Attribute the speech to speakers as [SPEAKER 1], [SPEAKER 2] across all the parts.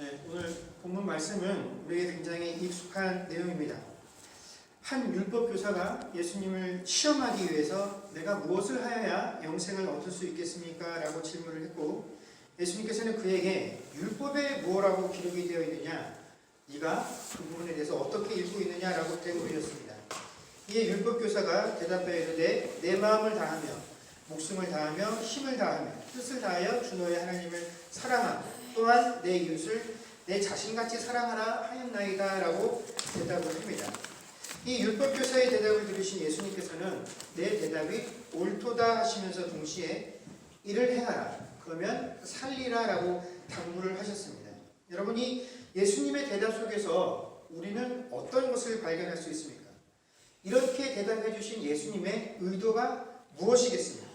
[SPEAKER 1] 네, 오늘 본문 말씀은 우리에게 굉장히 익숙한 내용입니다. 한 율법 교사가 예수님을 시험하기 위해서 내가 무엇을 하여야 영생을 얻을 수 있겠습니까? 라고 질문을 했고, 예수님께서는 그에게 율법에 무엇라고 기록이 되어 있느냐, 네가 그 부분에 대해서 어떻게 읽고 있느냐라고 물으셨습니다. 이에 율법 교사가 대답하여 이르되 내 마음을 다하며 목숨을 다하며 힘을 다하며 뜻을 다하여 주 너의 하나님을 사랑하고 또한 내 이웃을 내 자신같이 사랑하라 하였나이다 라고 대답을 합니다. 이 율법교사의 대답을 들으신 예수님께서는 내 대답이 옳도다 하시면서 동시에 이를 행하라 그러면 살리라 라고 당부를 하셨습니다. 여러분이 예수님의 대답 속에서 우리는 어떤 것을 발견할 수 있습니까? 이렇게 대답해 주신 예수님의 의도가 무엇이겠습니까?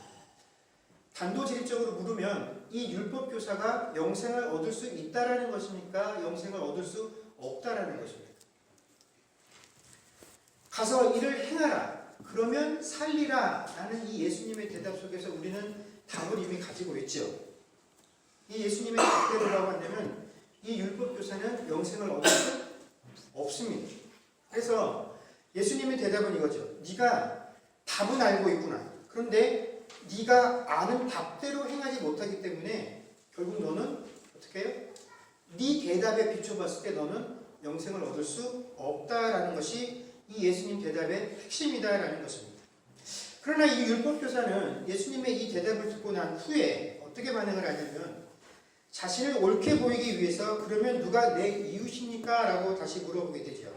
[SPEAKER 1] 단도직입적으로 물으면 이 율법교사가 영생을 얻을 수 있다라는 것입니까? 영생을 얻을 수 없다라는 것입니까? 가서 이를 행하라 그러면 살리라 라는 이 예수님의 대답 속에서 우리는 답을 이미 가지고 있죠. 이 예수님의 답대로라고 한다면 이 율법교사는 영생을 얻을 수 없습니다. 그래서 예수님의 대답은 이거죠. 네가 답은 알고 있구나. 그런데 네가 아는 답대로 행하지 못하기 때문에 결국 너는 어떻게 해요? 네 대답에 비춰봤을 때 너는 영생을 얻을 수 없다라는 것이 이 예수님 대답의 핵심이다라는 것입니다. 그러나 이 율법교사는 예수님의 이 대답을 듣고 난 후에 어떻게 반응을 하냐면 자신을 옳게 보이기 위해서 그러면 누가 내 이웃입니까? 라고 다시 물어보게 되죠.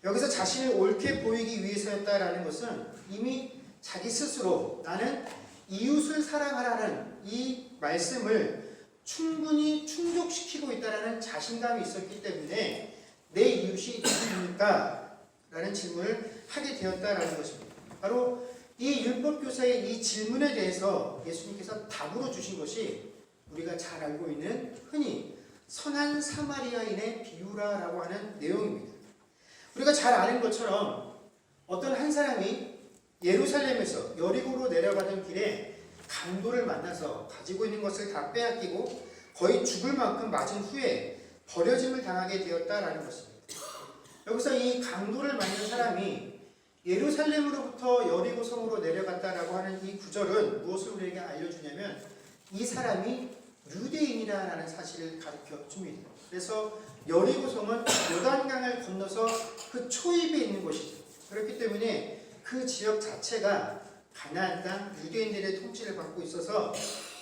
[SPEAKER 1] 여기서 자신을 옳게 보이기 위해서였다라는 것은 이미 자기 스스로 나는 이웃을 사랑하라는 이 말씀을 충분히 충족시키고 있다는 자신감이 있었기 때문에 내 이웃이 누구입니까? 라는 질문을 하게 되었다라는 것입니다. 바로 이 율법교사의 이 질문에 대해서 예수님께서 답으로 주신 것이 우리가 잘 알고 있는 흔히 선한 사마리아인의 비유라라고 하는 내용입니다. 우리가 잘 아는 것처럼 어떤 한 사람이 예루살렘에서 여리고로 내려가던 길에 강도를 만나서 가지고 있는 것을 다 빼앗기고 거의 죽을 만큼 맞은 후에 버려짐을 당하게 되었다라는 것입니다. 여기서 이 강도를 만난 사람이 예루살렘으로부터 여리고 성으로 내려갔다라고 하는 이 구절은 무엇을 우리에게 알려주냐면 이 사람이 유대인이라는 사실을 가르쳐 줍니다. 그래서 여리고 성은 요단강을 건너서 그 초입에 있는 곳이죠. 그렇기 때문에 그 지역 자체가 가나안 땅 유대인들의 통치를 받고 있어서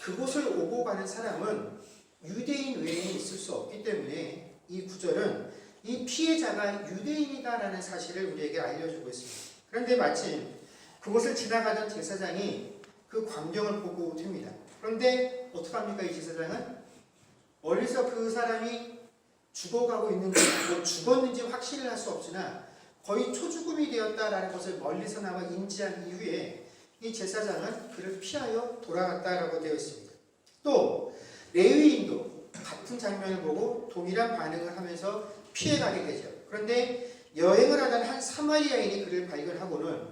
[SPEAKER 1] 그곳을 오고 가는 사람은 유대인 외에는 있을 수 없기 때문에 이 구절은 이 피해자가 유대인이다라는 사실을 우리에게 알려주고 있습니다. 그런데 마침 그곳을 지나가던 제사장이 그 광경을 보고 됩니다. 그런데 어떡합니까? 이 제사장은 멀리서 그 사람이 죽어가고 있는지 죽었는지 확신을 할 수 없으나 거의 초죽음이 되었다라는 것을 멀리서나마 인지한 이후에 이 제사장은 그를 피하여 돌아갔다라고 되어 있습니다. 또 레위인도 같은 장면을 보고 동일한 반응을 하면서 피해가게 되죠. 그런데 여행을 하던 한 사마리아인이 그를 발견하고는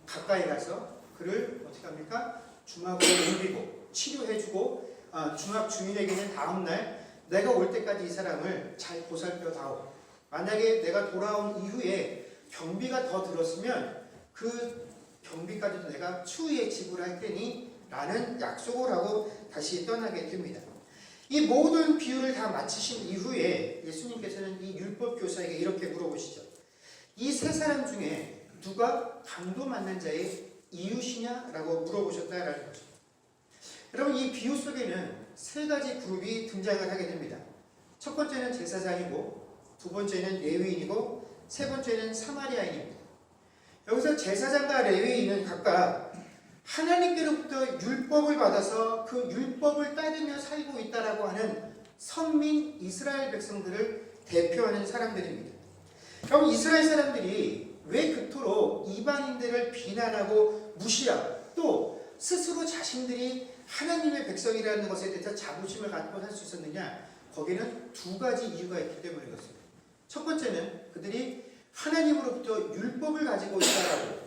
[SPEAKER 1] 가까이 가서 그를 어떻게 합니까? 중학으로 옮기고 치료해주고 중학 주인에게는 다음날 내가 올 때까지 이 사람을 잘 보살펴다오. 만약에 내가 돌아온 이후에 경비가 더 들었으면 그 경비까지도 내가 추후에 지불할 테니 라는 약속을 하고 다시 떠나게 됩니다. 이 모든 비유를 다 마치신 이후에 예수님께서는 이 율법교사에게 이렇게 물어보시죠. 이 세 사람 중에 누가 강도 만난 자의 이웃이냐라고 물어보셨다라는 거죠. 여러분 이 비유 속에는 세 가지 그룹이 등장을 하게 됩니다. 첫 번째는 제사장이고 두 번째는 레위인이고 세 번째는 사마리아인입니다. 여기서 제사장과 레위인은 각각 하나님께로부터 율법을 받아서 그 율법을 따르며 살고 있다라고 하는 선민 이스라엘 백성들을 대표하는 사람들입니다. 그럼 이스라엘 사람들이 왜 그토록 이방인들을 비난하고 무시하고 또 스스로 자신들이 하나님의 백성이라는 것에 대해서 자부심을 갖고 살 수 있었느냐? 거기는 두 가지 이유가 있기 때문에 그렇습니다. 첫 번째는 그들이 하나님으로부터 율법을 가지고 있다라고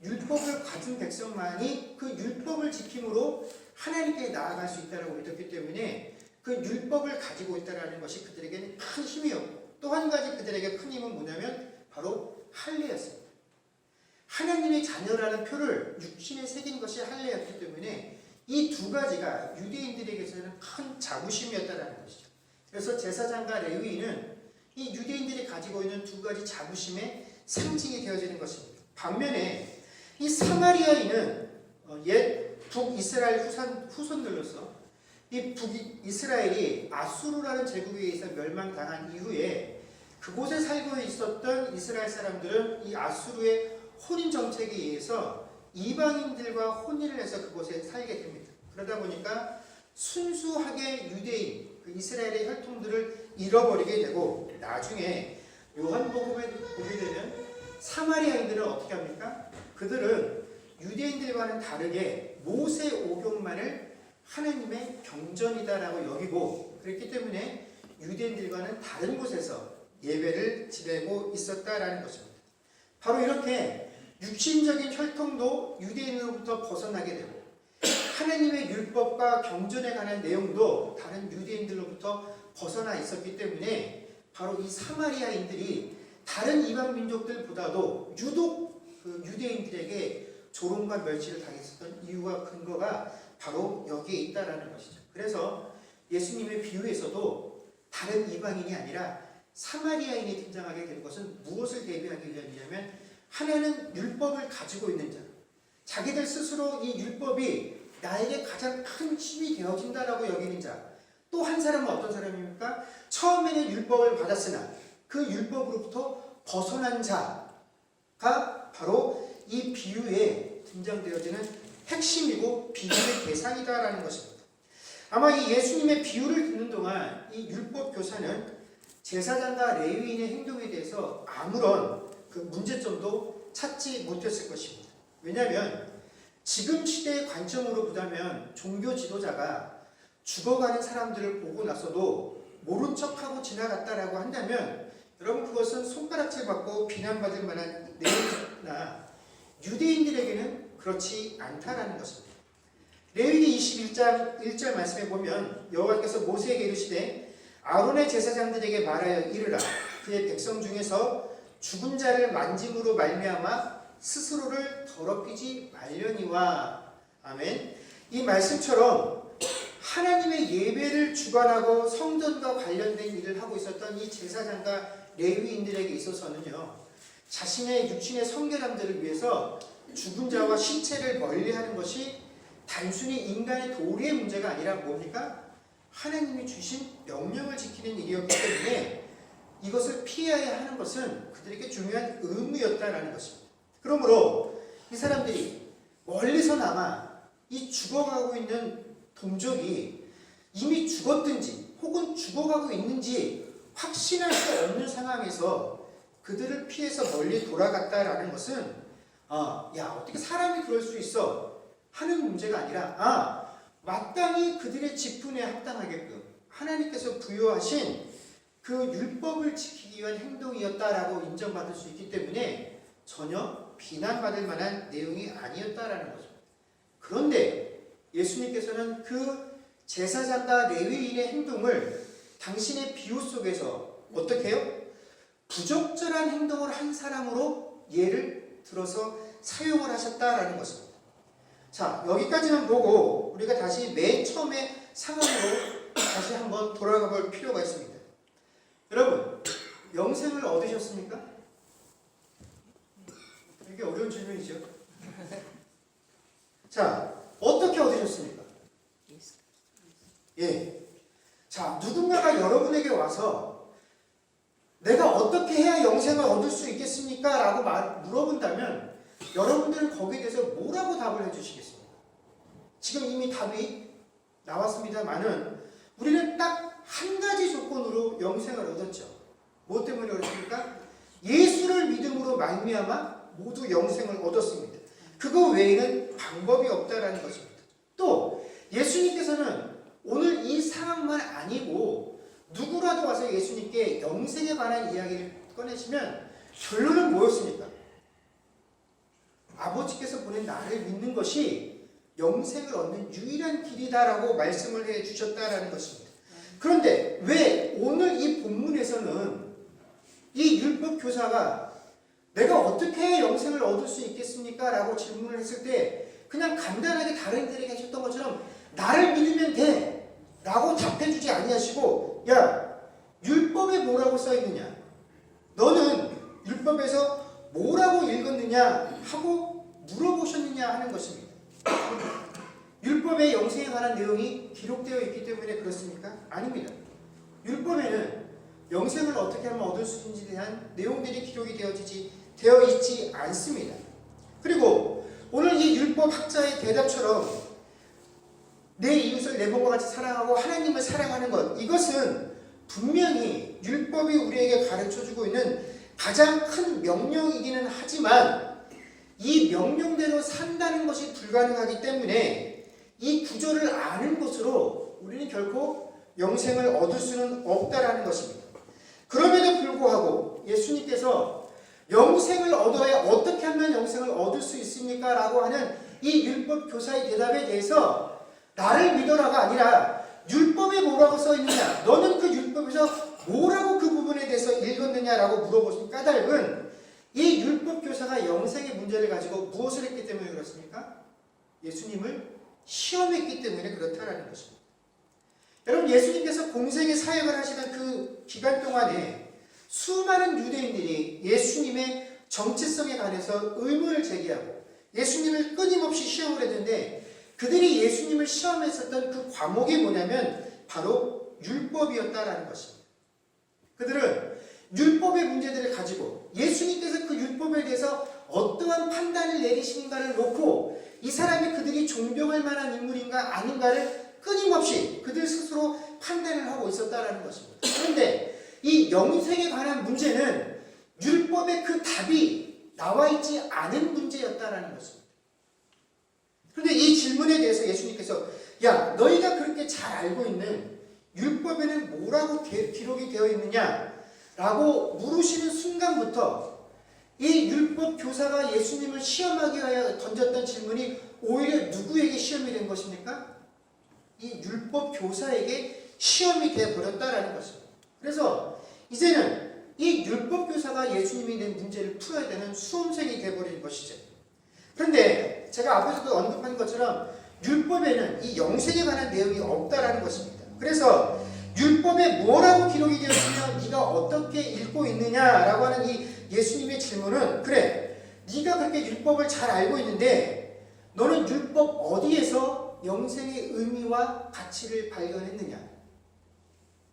[SPEAKER 1] 율법을 가진 백성만이 그 율법을 지킴으로 하나님께 나아갈 수 있다고 믿었기 때문에 그 율법을 가지고 있다라는 것이 그들에게는 큰 힘이었고, 또 한 가지 그들에게 큰 힘은 뭐냐면 바로 할례였습니다. 하나님의 자녀라는 표를 육신에 새긴 것이 할례였기 때문에 이 두 가지가 유대인들에게서는 큰 자부심이었다라는 것이죠. 그래서 제사장과 레위인은 이 유대인들이 가지고 있는 두 가지 자부심의 상징이 되어지는 것입니다. 반면에 이 사마리아인은 옛 북이스라엘 후손들로서 이 북이스라엘이 아수르라는 제국에 의해서 멸망당한 이후에 그곳에 살고 있었던 이스라엘 사람들은 이 아수르의 혼인 정책에 의해서 이방인들과 혼인을 해서 그곳에 살게 됩니다. 그러다 보니까 순수하게 유대인, 그 이스라엘의 혈통들을 잃어버리게 되고, 나중에 요한복음에 보게 되면 사마리아인들은 어떻게 합니까? 그들은 유대인들과는 다르게 모세 오경만을 하나님의 경전이다라고 여기고, 그렇기 때문에 유대인들과는 다른 곳에서 예배를 지내고 있었다라는 것입니다. 바로 이렇게 육신적인 혈통도 유대인으로부터 벗어나게 되고, 하나님의 율법과 경전에 관한 내용도 다른 유대인들로부터 벗어나 있었기 때문에 바로 이 사마리아인들이 다른 이방 민족들보다도 유독 그 유대인들에게 조롱과 멸시를 당했었던 이유와 근거가 바로 여기에 있다라는 것이죠. 그래서 예수님의 비유에서도 다른 이방인이 아니라 사마리아인이 등장하게 된 것은 무엇을 대비하기 위함이냐면, 하나는 율법을 가지고 있는 자, 자기들 스스로 이 율법이 나에게 가장 큰 힘이 되어진다라고 여기는 자, 또 한 사람은 어떤 사람입니까? 처음에는 율법을 받았으나 그 율법으로부터 벗어난 자가 바로 이 비유에 등장되어지는 핵심이고 비유의 대상이다라는 것입니다. 아마 이 예수님의 비유를 듣는 동안 이 율법 교사는 제사장과 레위인의 행동에 대해서 아무런 그 문제점도 찾지 못했을 것입니다. 왜냐하면 지금 시대의 관점으로 보자면 종교 지도자가 죽어가는 사람들을 보고 나서도 모른 척하고 지나갔다라고 한다면, 여러분 그것은 손가락질 받고 비난받을 만한 내용이나 유대인들에게는 그렇지 않다라는 것입니다. 레위기 21장 1절 말씀에 보면 여호와께서 모세에게 이르시되 아론의 제사장들에게 말하여 이르라. 그의 백성 중에서 죽은 자를 만짐으로 말미암아 스스로를 더럽히지 말려니와. 아멘. 이 말씀처럼 하나님의 예배를 주관하고 성전과 관련된 일을 하고 있었던 이 제사장과 레위인들에게 있어서는요, 자신의 육신의 성결함들을 위해서 죽은 자와 시체를 멀리하는 것이 단순히 인간의 도리의 문제가 아니라 뭡니까? 하나님이 주신 명령을 지키는 일이었기 때문에 이것을 피해야 하는 것은 그들에게 중요한 의무였다라는 것입니다. 그러므로 이 사람들이 멀리서나마 이 죽어가고 있는 동족이 이미 죽었든지 혹은 죽어가고 있는지 확신할 수 없는 상황에서 그들을 피해서 멀리 돌아갔다라는 것은 야, 어떻게 사람이 그럴 수 있어 하는 문제가 아니라 마땅히 그들의 직분에 합당하게끔 하나님께서 부여하신 그 율법을 지키기 위한 행동이었다라고 인정받을 수 있기 때문에 전혀 비난받을 만한 내용이 아니었다라는 거죠. 그런데 예수님께서는 그 제사장과 레위인의 행동을 당신의 비유 속에서 어떻게 해요? 부적절한 행동을 한 사람으로 예를 들어서 사용을 하셨다라는 것입니다. 자, 여기까지만 보고 우리가 다시 맨 처음의 상황으로 다시 한번 돌아가 볼 필요가 있습니다. 여러분, 영생을 얻으셨습니까? 이게 어려운 질문이죠. 자, 어떻게 얻으셨습니까? 예. 자, 누군가가 여러분에게 와서 내가 어떻게 해야 영생을 얻을 수 있겠습니까? 라고 물어본다면 여러분들은 거기에 대해서 뭐라고 답을 해주시겠습니까? 지금 이미 답이 나왔습니다만은 우리는 딱 한 가지 조건으로 영생을 얻었죠. 뭐 때문에 그렇습니까? 예수를 믿음으로 말미암아 모두 영생을 얻었습니다. 그거 외에는 방법이 없다라는 것입니다. 또 예수님께서는 오늘 이 상황만 아니고 누구라도 와서 예수님께 영생에 관한 이야기를 꺼내시면 결론은 뭐였습니까? 아버지께서 보낸 나를 믿는 것이 영생을 얻는 유일한 길이다라고 말씀을 해주셨다라는 것입니다. 그런데 왜 오늘 이 본문에서는 이 율법 교사가 내가 어떻게 영생을 얻을 수 있겠습니까? 라고 질문을 했을 때 그냥 간단하게 다른 이들에게 하셨던 것처럼 나를 믿으면 돼 라고 답해주지 아니하시고 야, 율법에 뭐라고 써있느냐? 너는 율법에서 뭐라고 읽었느냐? 하고 물어보셨느냐 하는 것입니다. 율법에 영생에 관한 내용이 기록되어 있기 때문에 그렇습니까? 아닙니다. 율법에는 영생을 어떻게 하면 얻을 수 있는지에 대한 내용들이 기록이 되어 있지 않습니다. 그리고 오늘 이 율법 학자의 대답처럼 내 이웃을 내 몸과 같이 사랑하고 하나님을 사랑하는 것, 이것은 분명히 율법이 우리에게 가르쳐주고 있는 가장 큰 명령이기는 하지만 이 명령대로 산다는 것이 불가능하기 때문에 이 구절을 아는 것으로 우리는 결코 영생을 얻을 수는 없다라는 것입니다. 그럼에도 불구하고 예수님께서 영생을 얻어야 어떻게 하면 영생을 얻을 수 있습니까? 라고 하는 이 율법 교사의 대답에 대해서 나를 믿어라가 아니라 율법에 뭐라고 써있느냐? 너는 그 율법에서 뭐라고 그 부분에 대해서 읽었느냐라고 물어보신 까닭은 이 율법 교사가 영생의 문제를 가지고 무엇을 했기 때문에 그렇습니까? 예수님을 시험했기 때문에 그렇다라는 것입니다. 여러분, 예수님께서 공생의 사역을 하시던 그 기간 동안에 수많은 유대인들이 예수님의 정체성에 관해서 의문을 제기하고 예수님을 끊임없이 시험을 했는데 그들이 예수님을 시험했었던 그 과목이 뭐냐면 바로 율법이었다라는 것입니다. 그들은 율법의 문제들을 가지고 예수님께서 그 율법에 대해서 어떠한 판단을 내리시는가를 놓고 이 사람이 그들이 존경할 만한 인물인가 아닌가를 끊임없이 그들 스스로 판단을 하고 있었다라는 것입니다. 그런데 이 영생에 관한 문제는 율법의 그 답이 나와 있지 않은 문제였다라는 것입니다. 그런데 이 질문에 대해서 예수님께서 야, 너희가 그렇게 잘 알고 있는 율법에는 뭐라고 기록이 되어 있느냐? 라고 물으시는 순간부터 이 율법 교사가 예수님을 시험하기 위하여 던졌던 질문이 오히려 누구에게 시험이 된 것입니까? 이 율법 교사에게 시험이 되어버렸다라는 것입니다. 그래서 이제는 이 율법 교사가 예수님이 낸 문제를 풀어야 되는 수험생이 되어버린 것이죠. 그런데 제가 앞에서도 언급한 것처럼 율법에는 이 영생에 관한 내용이 없다라는 것입니다. 그래서 율법에 뭐라고 기록이 되었으며 네가 어떻게 읽고 있느냐라고 하는 이 예수님의 질문은 그래, 네가 그렇게 율법을 잘 알고 있는데 너는 율법 어디에서 영생의 의미와 가치를 발견했느냐?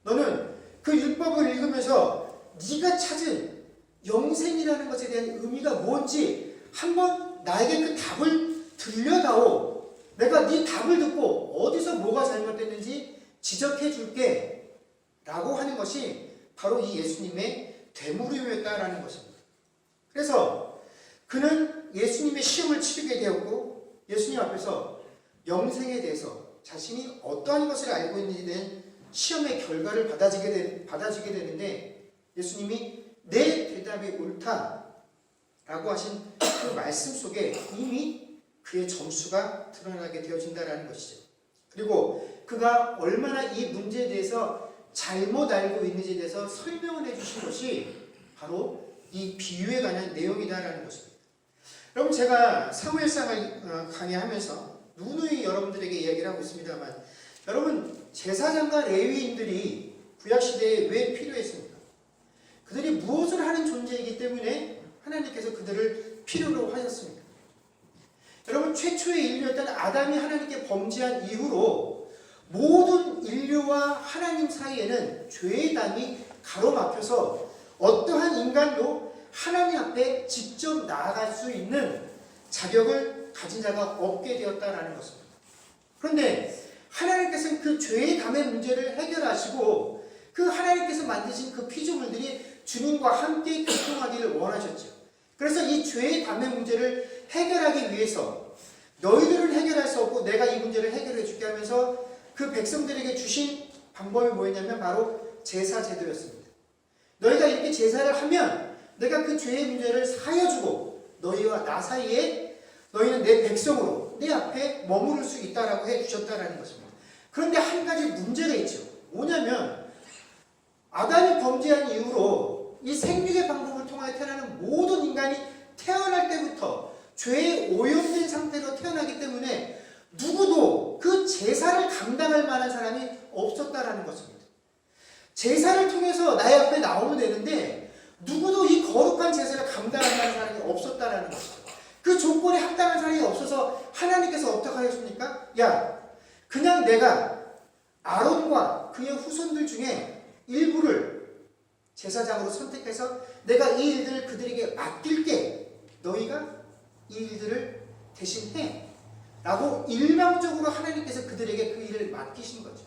[SPEAKER 1] 너는 그 율법을 읽으면서 네가 찾은 영생이라는 것에 대한 의미가 뭔지 한번 나에게 그 답을 들려다오. 내가 네 답을 듣고 어디서 뭐가 잘못됐는지 지적해 줄게 라고 하는 것이 바로 이 예수님의 되물음이었다라는 것입니다. 그래서 그는 예수님의 시험을 치르게 되었고 예수님 앞에서 영생에 대해서 자신이 어떠한 것을 알고 있는지에 대한 시험의 결과를 받아지게 되는데 예수님이 내 대답이 옳다라고 하신 그 말씀 속에 이미 그의 점수가 드러나게 되어진다는 것이죠. 그리고 그가 얼마나 이 문제에 대해서 잘못 알고 있는지에 대해서 설명을 해주신 것이 바로 이 비유에 관한 내용이다라는 것입니다. 여러분, 제가 사무엘상을 강의하면서 누누이 여러분들에게 이야기를 하고 있습니다만 여러분, 제사장과 레위인들이 구약시대에 왜 필요했습니까? 그들이 무엇을 하는 존재이기 때문에 하나님께서 그들을 필요로 하셨습니다. 여러분, 최초의 인류였던 아담이 하나님께 범죄한 이후로 모든 인류와 하나님 사이에는 죄의 담이 가로막혀서 어떠한 인간도 하나님 앞에 직접 나아갈 수 있는 자격을 가진 자가 없게 되었다는 것입니다. 그런데 하나님께서는 그 죄의 담의 문제를 해결하시고 그 하나님께서 만드신 그 피조물들이 주님과 함께 교통하기를 원하셨죠. 그래서 이 죄의 담의 문제를 해결하기 위해서 너희들은 해결할 수 없고 내가 이 문제를 해결해 줄게 하면서 그 백성들에게 주신 방법이 뭐였냐면 바로 제사 제도였습니다. 너희가 이렇게 제사를 하면 내가 그 죄의 문제를 사여주고 너희와 나 사이에 너희는 내 백성으로 내 앞에 머무를 수 있다라고 해주셨다라는 것입니다. 그런데 한 가지 문제가 있죠. 뭐냐면 아담이 범죄한 이후로 이 생육의 방법을 통하여 태어나는 모든 인간이 태어날 때부터 죄에 오염된 상태로 태어나기 때문에 누구도 그 제사를 감당할 만한 사람이 없었다라는 것입니다. 제사를 통해서 나의 앞에 나오면 되는데 누구도 이 거룩한 제사를 감당할 만한 사람이 없었다라는 것이죠. 그 조건에 합당한 사람이 없어서 하나님께서 어떻게 하셨습니까? 야, 그냥 내가 아론과 그의 후손들 중에 일부를 제사장으로 선택해서 내가 이 일들을 그들에게 맡길게. 너희가 이 일들을 대신해. 라고 일방적으로 하나님께서 그들에게 그 일을 맡기신 거죠.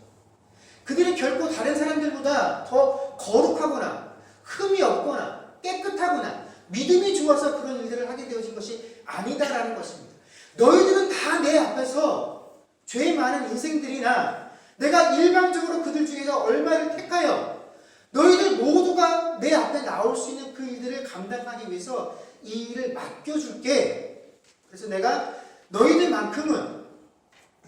[SPEAKER 1] 그들이 결코 다른 사람들보다 더 거룩하거나 흠이 없거나 깨끗하거나 믿음이 좋아서 그런 일들을 하게 되어진 것이 아니다라는 것입니다. 너희들은 다 내 앞에서 죄 많은 인생들이나 내가 일방적으로 그들 중에서 얼마를 택하여 너희들 모두가 내 앞에 나올 수 있는 그 일들을 감당하기 위해서 이 일을 맡겨줄게. 그래서 내가 너희들만큼은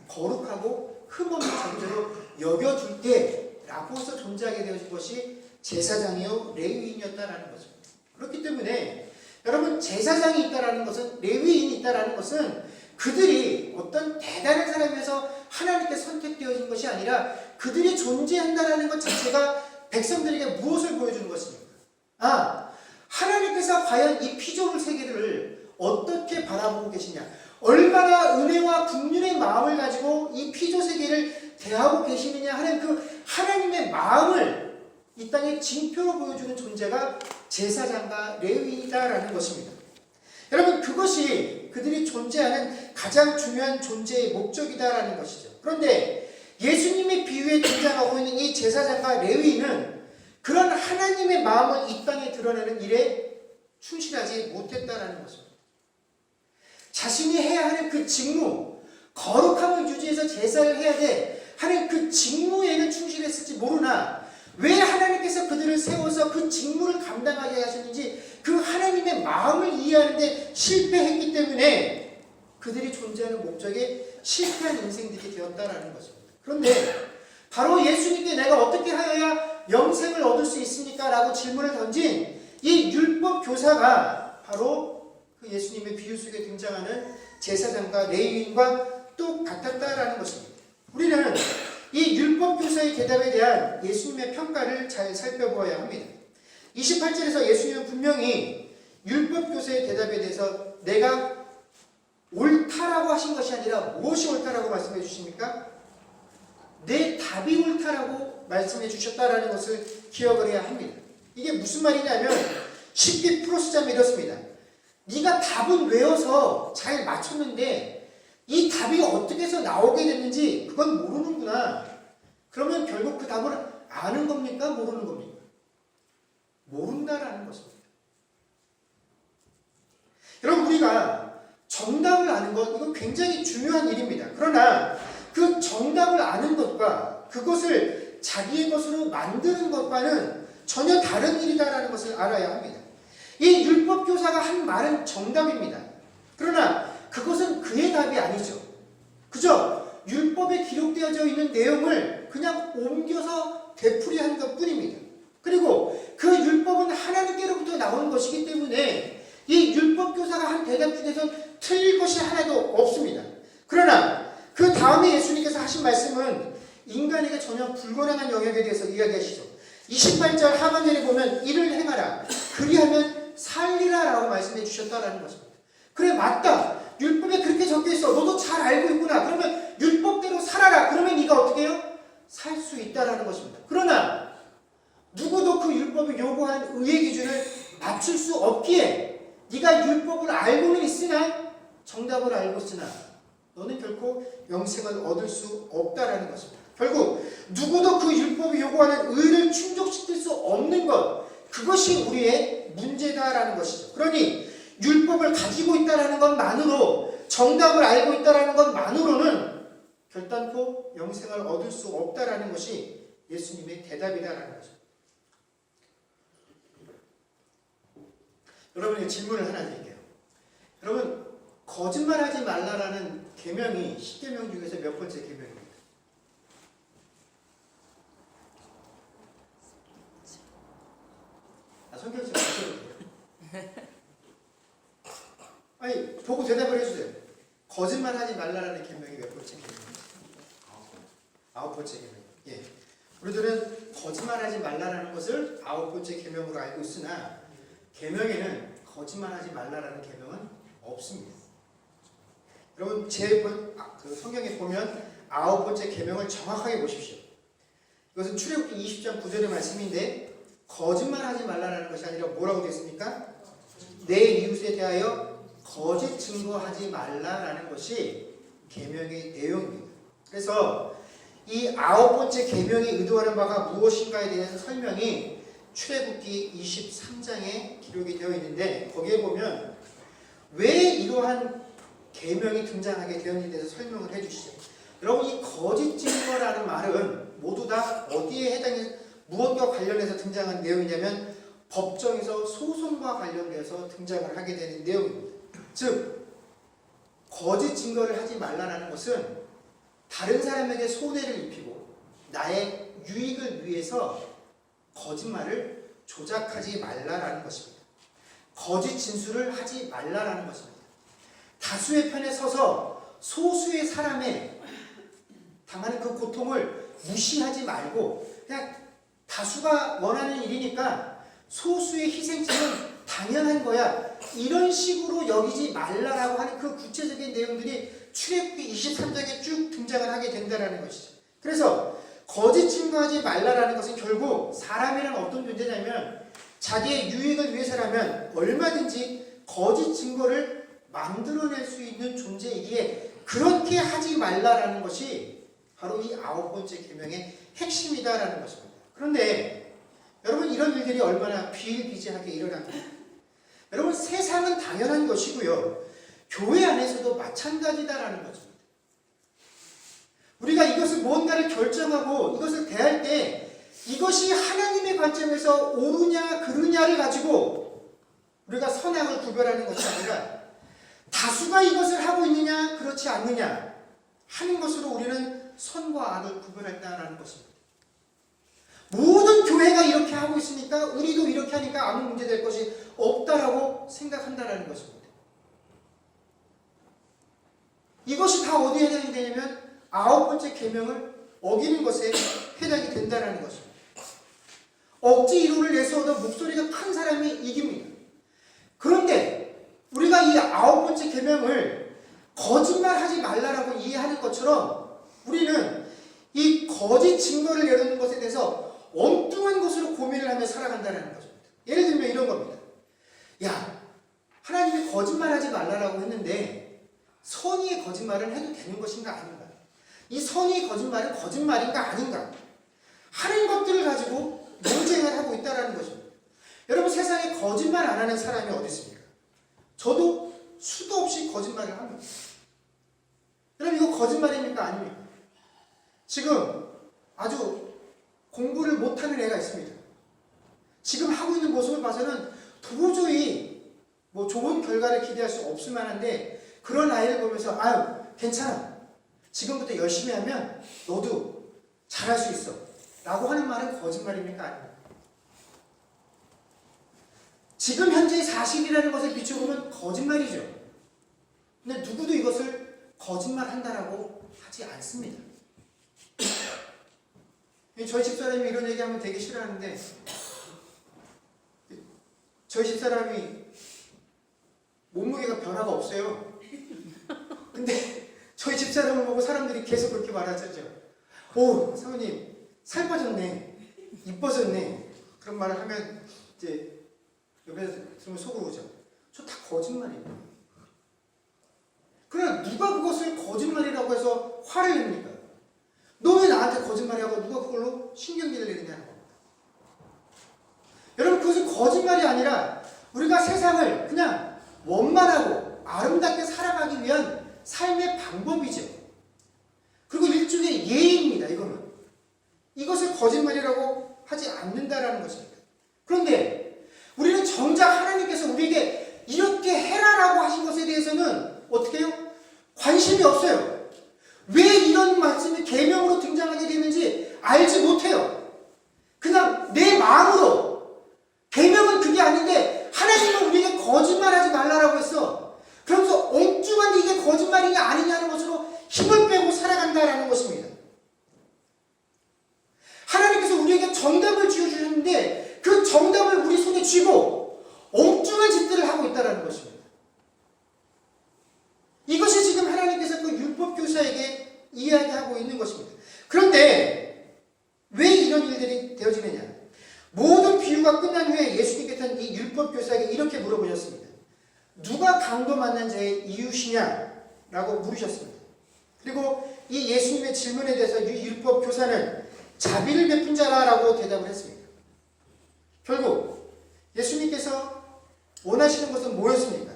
[SPEAKER 1] 거룩하고 흠없는 존재로 여겨줄게 라고 해서 존재하게 되어진 것이 제사장이요 레위인이었다라는 것입니다. 그렇기 때문에 여러분, 제사장이 있다라는 것은, 레위인이 있다라는 것은 그들이 어떤 대단한 사람에서 하나님께 선택되어진 것이 아니라 그들이 존재한다라는 것 자체가 백성들에게 무엇을 보여주는 것입니까? 하나님께서 과연 이 피조물 세계를 어떻게 바라보고 계시냐, 얼마나 은혜와 긍휼의 마음을 가지고 이 피조 세계를 대하고 계시느냐 하는 그 하나님의 마음을 이 땅에 징표로 보여주는 존재가 제사장과 레위인이다라는 것입니다. 여러분, 그것이 그들이 존재하는 가장 중요한 존재의 목적이다라는 것이죠. 그런데 예수님의 비유에 등장하고 있는 이 제사장과 레위인은 그런 하나님의 마음을 이 땅에 드러내는 일에 충실하지 못했다라는 것입니다. 자신이 해야 하는 그 직무, 거룩함을 유지해서 제사를 해야 돼 하는 그 직무에는 충실했을지 모르나 왜 하나님께서 그들을 세워서 그 직무를 감당하게 하셨는지 그 하나님의 마음을 이해하는데 실패했기 때문에 그들이 존재하는 목적에 실패한 인생들이 되었다라는 것입니다. 그런데 바로 예수님께 내가 어떻게 하여야 영생을 얻을 수 있습니까? 라고 질문을 던진 이 율법 교사가 바로 그 예수님의 비유 속에 등장하는 제사장과 레위인과 똑같았다라는 것입니다. 우리는 이 율법 교사의 대답에 대한 예수님의 평가를 잘 살펴보아야 합니다. 28절에서 예수님은 분명히 율법 교사의 대답에 대해서 내가 옳다라고 하신 것이 아니라 무엇이 옳다라고 말씀해 주십니까? 내 답이 옳다라고 말씀해 주셨다라는 것을 기억을 해야 합니다. 이게 무슨 말이냐면 쉽게 풀어쓰자면 이렇습니다. 네가 답은 외워서 잘 맞췄는데 이 답이 어떻게 해서 나오게 됐는지 그건 모르는구나. 그러면 결국 그 답을 아는 겁니까? 모르는 겁니까? 모른다라는 것입니다. 여러분, 우리가 정답을 아는 것, 이건 굉장히 중요한 일입니다. 그러나 그 정답을 아는 것과 그것을 자기의 것으로 만드는 것과는 전혀 다른 일이다라는 것을 알아야 합니다. 이 율법교사가 한 말은 정답입니다. 그러나 그것은 그의 답이 아니죠. 그저 율법에 기록되어져 있는 내용을 그냥 옮겨서 되풀이한 것 뿐입니다. 그리고 그 율법은 하나님께로부터 나온 것이기 때문에 이 율법교사가 한 대답 중에서 틀릴 것이 하나도 없습니다. 그러나 그 다음에 예수님께서 하신 말씀은 인간에게 전혀 불가능한 영역에 대해서 이야기하시죠. 28절 하반절에 보면 이를 행하라 그리하면 살리라 라고 말씀해 주셨다라는 것입니다. 그래, 맞다. 율법에 그렇게 적혀있어. 너도 잘 알고 있구나. 그러면 율법대로 살아라. 그러면 네가 어떻게 해요? 살 수 있다라는 것입니다. 그러나 누구도 그 율법이 요구하는 의의 기준을 맞출 수 없기에 네가 율법을 알고는 있으나 정답을 알고 있으나 너는 결코 영생을 얻을 수 없다라는 것입니다. 결국 누구도 그 율법이 요구하는 의를 충족시킬 수 없는 것, 그것이 우리의 문제다라는 것이죠. 그러니 율법을 가지고 있다라는 것만으로, 정답을 알고 있다라는 것만으로는 결단코 영생을 얻을 수 없다라는 것이 예수님의 대답이다라는 거죠. 여러분에게 질문을 하나 드릴게요. 여러분, 거짓말하지 말라라는 계명이 10계명 중에서 몇 번째 계명입니까? 보고 대답을 해주세요. 거짓말하지 말라라는 계명이 몇 번째 계명이에요? 9번째 계명. 예. 우리들은 거짓말하지 말라라는 것을 9번째 계명으로 알고 있으나 계명에는 거짓말하지 말라라는 계명은 없습니다. 여러분 그 성경에 보면 9번째 계명을 정확하게 보십시오. 이것은 출애굽기 20장 9절의 말씀인데 거짓말하지 말라라는 것이 아니라 뭐라고 되어 있습니까? 내 이웃에 대하여 거짓 증거하지 말라라는 것이 계명의 내용입니다. 그래서 이 9번째 계명이 의도하는 바가 무엇인가에 대한 설명이 출애굽기 23장에 기록이 되어 있는데 거기에 보면 왜 이러한 계명이 등장하게 되었는지에 대해서 설명을 해주시죠. 여러분 이 거짓 증거라는 말은 모두 다 어디에 해당해서 무엇과 관련해서 등장한 내용이냐면 법정에서 소송과 관련돼서 등장을 하게 되는 내용입니다. 즉 거짓 증거를 하지 말라는 것은 다른 사람에게 손해를 입히고 나의 유익을 위해서 거짓말을 조작하지 말라라는 것입니다. 거짓 진술을 하지 말라라는 것입니다. 다수의 편에 서서 소수의 사람의 당하는 그 고통을 무시하지 말고 그냥 다수가 원하는 일이니까 소수의 희생점은 당연한 거야. 이런 식으로 여기지 말라라고 하는 그 구체적인 내용들이 출애굽기 23장에 쭉 등장을 하게 된다는 것이죠. 그래서 거짓 증거하지 말라라는 것은 결국 사람이란 어떤 존재냐면 자기의 유익을 위해서라면 얼마든지 거짓 증거를 만들어낼 수 있는 존재이기에 그렇게 하지 말라라는 것이 바로 이 9번째 계명의 핵심이다라는 것입니다. 그런데 여러분 이런 일들이 얼마나 비일비재하게 일어납니다. 여러분 세상은 당연한 것이고요. 교회 안에서도 마찬가지다라는 것입니다. 우리가 이것을 무언가를 결정하고 이것을 대할 때 이것이 하나님의 관점에서 옳으냐 그르냐를 가지고 우리가 선악을 구별하는 것이 아니라 다수가 이것을 하고 있느냐 그렇지 않느냐 하는 것으로 우리는 선과 악을 구별한다는 것입니다. 모든 교회가 이렇게 하고 있으니까 우리도 이렇게 하니까 아무 문제될 것이 없다라고 생각한다는 것입니다. 이것이 다 어디에 해당이 되냐면 9번째 계명을 어기는 것에 해당이 된다는 것입니다. 억지 이론을 내세워도 목소리가 큰 사람이 이깁니다. 그런데 우리가 이 9번째 계명을 거짓말하지 말라라고 이해하는 것처럼 우리는 이 거짓 증거를 내놓는 것에 대해서 엉뚱한 것으로 고민을 하며 살아간다는 것입니다. 예를 들면 이런 겁니다. 야, 하나님이 거짓말하지 말라라고 했는데 선의의 거짓말을 해도 되는 것인가 아닌가? 이 선의의 거짓말은 거짓말인가 아닌가? 하는 것들을 가지고 논쟁을 하고 있다는 것입니다. 여러분 세상에 거짓말 안 하는 사람이 어디 있습니까? 저도 수도 없이 거짓말을 합니다. 여러분 이거 거짓말입니까? 아닙니까? 지금 아주 공부를 못하는 애가 있습니다. 지금 하고 있는 모습을 봐서는 도저히 뭐 좋은 결과를 기대할 수 없을 만한데 그런 아이를 보면서 아유 괜찮아. 지금부터 열심히 하면 너도 잘할 수 있어. 라고 하는 말은 거짓말입니까? 아닙니까? 지금 현재의 사실이라는 것을 비춰보면 거짓말이죠. 근데 누구도 이것을 거짓말한다라고 하지 않습니다. 저희 집사람이 이런 얘기하면 되게 싫어하는데 저희 집사람이 몸무게가 변화가 없어요. 근데 저희 집사람을 보고 사람들이 계속 그렇게 말하죠. 오, 사모님 살 빠졌네, 이뻐졌네 그런 말을 하면 이제 옆에서 들으면 속으로 오죠. 저 다 거짓말이에요. 그러나 누가 그것을 거짓말이라고 해서 화를 냅니까? 너 왜 나한테 거짓말이라고 누가 그걸로 신경질을 내느냐는 겁니다. 여러분 그것은 거짓말이 아니라 우리가 세상을 그냥 원만하고 아름답게 살아가기 위한 삶의 방법이죠. 그리고 일종의 예의입니다. 이것을 거짓말이라고 하지 않는다라는 것입니다. 그런데 우리는 정작 하나님께서 우리에게 이렇게 해라라고 하신 것에 대해서는 어떻게 해요? 관심이 없어요. 왜 이런 말씀이 계명으로 등장하게 되는지 알지 못해요. 그냥 내 마음으로 계명은 그게 아닌데 하나님은 우리에게 거짓말하지 말라라고 했어. 그러면서 있는 것입니다. 그런데 왜 이런 일들이 되어지느냐? 모든 비유가 끝난 후에 예수님께서는 이 율법 교사에게 이렇게 물어보셨습니다. 누가 강도 만난 자의 이웃이냐? 라고 물으셨습니다. 그리고 이 예수님의 질문에 대해서 이 율법 교사는 자비를 베푼 자라고 대답을 했습니다. 결국 예수님께서 원하시는 것은 뭐였습니까?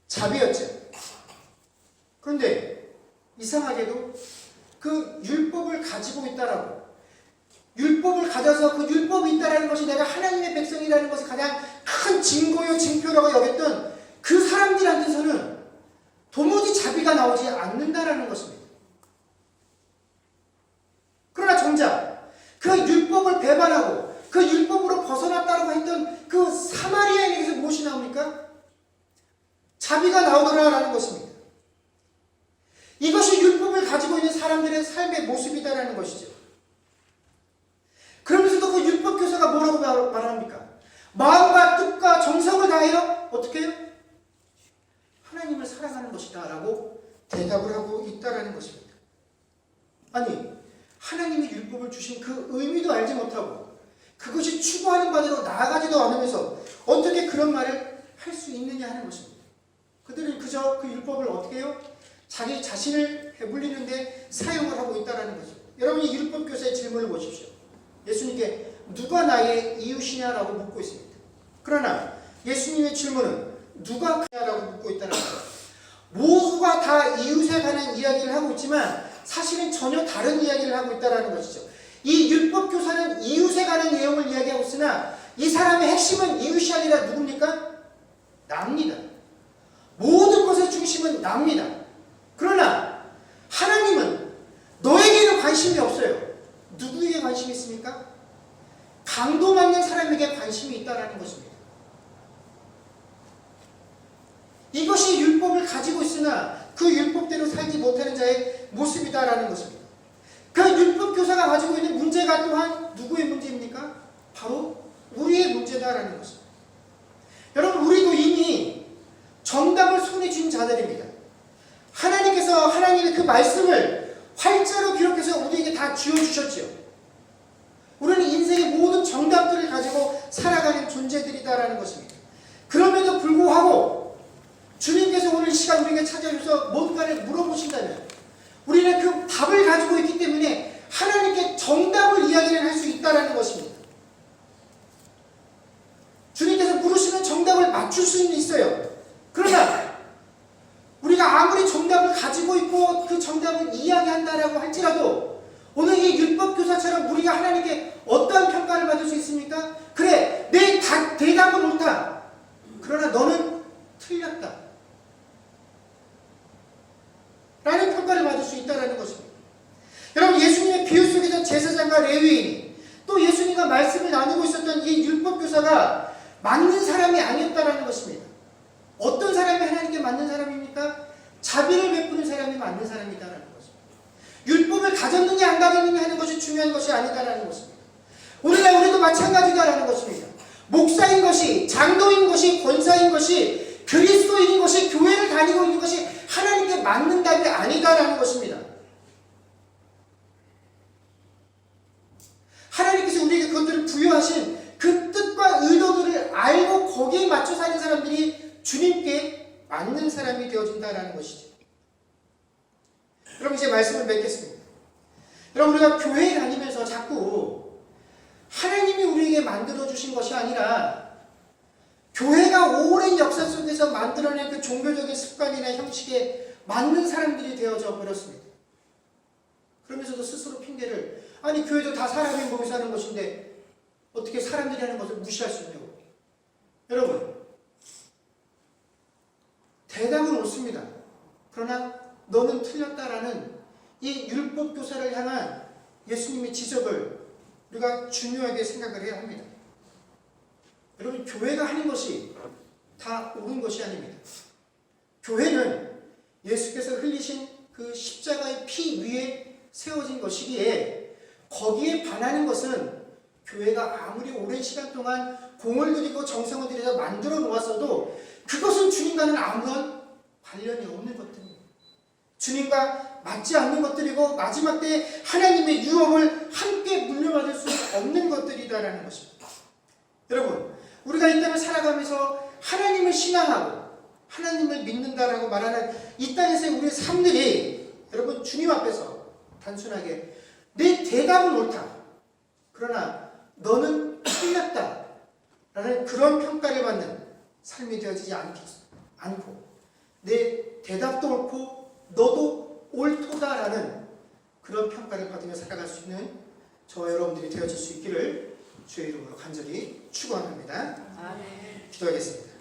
[SPEAKER 1] 자비였죠. 그런데 이상하게도 그 율법을 가지고 있다라고, 율법을 가져서 그 율법이 있다라는 것이 내가 하나님의 백성이라는 것을 가장 큰 증거요 증표라고 여겼던 그 사람들한테서는 도무지 자비가 나오지 않는다라는 것입니다. 그러나 정작 그 율법을 배반하고 그 율법으로 벗어났다고 했던 그 사마리아인에게서 무엇이 나옵니까? 자비가 나오더라라는 것입니다. 이것이 율법을 가지고 있는 사람들의 삶의 모습이다라는 것이죠. 그러면서도 그 율법 교사가 뭐라고 말합니까? 마음과 뜻과 정성을 다하여 어떻게 해요? 하나님을 사랑하는 것이다 라고 대답을 하고 있다라는 것입니다. 아니, 하나님이 율법을 주신 그 의미도 알지 못하고 그것이 추구하는 바대로 나아가지도 않으면서 어떻게 그런 말을 할 수 있느냐 하는 것입니다. 그들은 그저 그 율법을 어떻게 해요? 자기 자신을 배불리는데 사용을 하고 있다는 거죠. 여러분, 이 율법 교사의 질문을 보십시오. 예수님께 누가 나의 이웃이냐라고 묻고 있습니다. 그러나 예수님의 질문은 누가 그냐라고 묻고 있다는 거죠. 모두가 다 이웃에 관한 이야기를 하고 있지만 사실은 전혀 다른 이야기를 하고 있다는 것이죠. 이 율법 교사는 이웃에 관한 내용을 이야기하고 있으나 이 사람의 핵심은 이웃이 아니라 누굽니까? 납니다. 모든 것의 중심은 납니다. 그러나 하나님은 너에게는 관심이 없어요. 누구에게 관심이 있습니까? 강도 맞는 사람에게 관심이 있다는 것입니다. 이것이 율법을 가지고 있으나 그 율법대로 살지 못하는 자의 모습이다라는 것입니다. 그 율법 교사가 가지고 있는 문제가 또한 누구의 문제입니까? 바로 우리의 문제다라는 것입니다. 여러분, 우리도 이미 정답을 손에 쥔 자들입니다. 하나님께서 하나님의 그 말씀을 활자로 기록해서 우리에게 다 쥐어주셨지요. 우리는 인생의 모든 정답들을 가지고 살아가는 존재들이다라는 것입니다. 그럼에도 불구하고 주님께서 오늘 이 시간 우리에게 찾아주셔서 뭔가를 물어보신다면 우리는 그 답을 가지고 있기 때문에 하나님께 정답을 이야기를 할 수 있다는 것입니다. 주님께서 물으시면 정답을 맞출 수는 있어요. 그러나 우리가 아무리 정답을 가지고 있고 그 정답을 이야기한다라고 할지라도 오늘 이 율법교사처럼 우리가 하나님께 어떠한 평가를 받을 수 있습니까? 그래, 내 대답은 옳다. 그러나 너는 틀렸다. 라는 평가를 받을 수 있다는 것입니다. 여러분, 예수님의 비유 속에서 제사장과 레위인, 또 예수님과 말씀을 나누고 있었던 이 율법교사가 맞는 사람이 아니었다는 것입니다. 어떤 사람이 하나님께 맞는 사람입니까? 자비를 베푸는 사람이 맞는 사람이다라는 것입니다. 율법을 가졌느냐 안 가졌느냐 하는 것이 중요한 것이 아니다라는 것입니다. 오늘날 우리도 마찬가지다라는 것입니다. 목사인 것이, 장로인 것이, 권사인 것이, 그리스도인인 것이, 교회를 다니고 있는 것이 하나님께 맞는 답이 아니다라는 것입니다. 하나님께서 우리에게 그것들을 부여하신 그 뜻과 의도들을 알고 거기에 맞춰 사는 사람들이 주님께 맞는 사람이 되어진다는 것이죠. 여러분, 이제 말씀을 맺겠습니다. 여러분, 우리가 교회에 다니면서 자꾸 하나님이 우리에게 만들어주신 것이 아니라 교회가 오랜 역사 속에서 만들어낸 그 종교적인 습관이나 형식에 맞는 사람들이 되어져 버렸습니다. 그러면서도 스스로 핑계를, 아니 교회도 다 사람이 모여서 하는 것인데 어떻게 사람들이 하는 것을 무시할 수 있냐고. 여러분, 대답은 옳습니다. 그러나 너는 틀렸다라는 이 율법 교사를 향한 예수님의 지적을 우리가 중요하게 생각을 해야 합니다. 여러분, 교회가 하는 것이 다 옳은 것이 아닙니다. 교회는 예수께서 흘리신 그 십자가의 피 위에 세워진 것이기에 거기에 반하는 것은 교회가 아무리 오랜 시간 동안 공을 들이고 정성을 들여서 만들어 놓았어도 그것은 주님과는 아무런 관련이 없는 것들입니다. 주님과 맞지 않는 것들이고 마지막 때 하나님의 유업을 함께 물려받을 수 없는 것들이다라는 것입니다. 여러분, 우리가 이 땅을 살아가면서 하나님을 신앙하고 하나님을 믿는다라고 말하는 이 땅에서의 우리의 삶들이 여러분 주님 앞에서 단순하게 내 대답은 옳다, 그러나 너는 틀렸다 라는 그런 평가를 받는 삶이 되어지지 않고 내 대답도 옳고 너도 옳도다라는 그런 평가를 받으며 살아갈 수 있는 저와 여러분들이 되어질 수 있기를 주의 이름으로 간절히 축원합니다.
[SPEAKER 2] 아멘.
[SPEAKER 1] 기도하겠습니다.